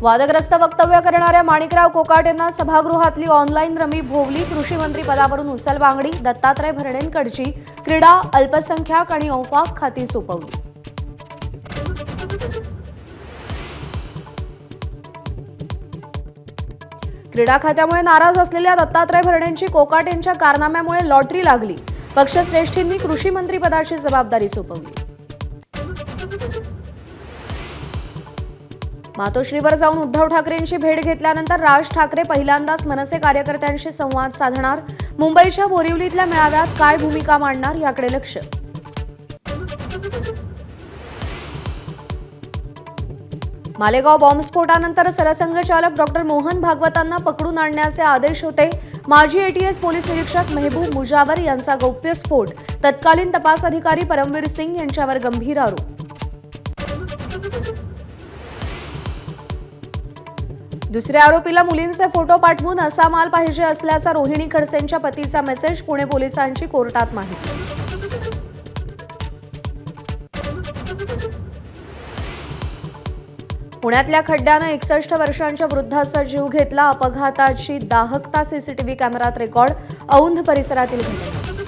वादग्रस्त वक्तव्य करणाऱ्या माणिकराव कोकाटेंना सभागृहातली ऑनलाईन रमी भोवली. कृषी मंत्री पदावरून उचलबांगडी. दत्तात्रय भरणेंकडची क्रीडा, अल्पसंख्याक आणि औपाक खाती सोपवली. क्रीडा खात्यामुळे नाराज असलेल्या दत्तात्रय भरणेंची कोकाटेंच्या कारनाम्यामुळे लॉटरी लागली. पक्षश्रेष्ठींनी कृषी मंत्रीपदाची जबाबदारी सोपवली. मातोश्रीवर जाऊन उद्धव ठाकरेंची भेट घेतल्यानंतर राज ठाकरे पहिल्यांदाच मनसे कार्यकर्त्यांशी संवाद साधणार. मुंबईच्या बोरिवलीतल्या मेळाव्यात काय भूमिका मांडणार याकडे लक्ष. मालेगाव बॉम्बस्फोटानंतर सरसंघचालक डॉक्टर मोहन भागवतांना पकडून आणण्याचे आदेश होते. माजी एटीएस पोलीस निरीक्षक मेहबूब मुजावर यांचा गौप्यस्फोट. तत्कालीन तपास अधिकारी परमवीर सिंग यांच्यावर गंभीर आरोप. दुसऱ्या आरोपीला मुलींचे फोटो पाठवून असा माल पाहिजे असल्याचा रोहिणी खडसेंच्या पतीचा मेसेज. पुणे पोलिसांची कोर्टात माहिती. पुण्यातल्या खड्ड्यानं 61 वर्षांच्या वृद्धाचा जीव घेतला. अपघाताची दाहकता सीसीटीव्ही कॅमेऱ्यात रेकॉर्ड. औंध परिसरातील घटना.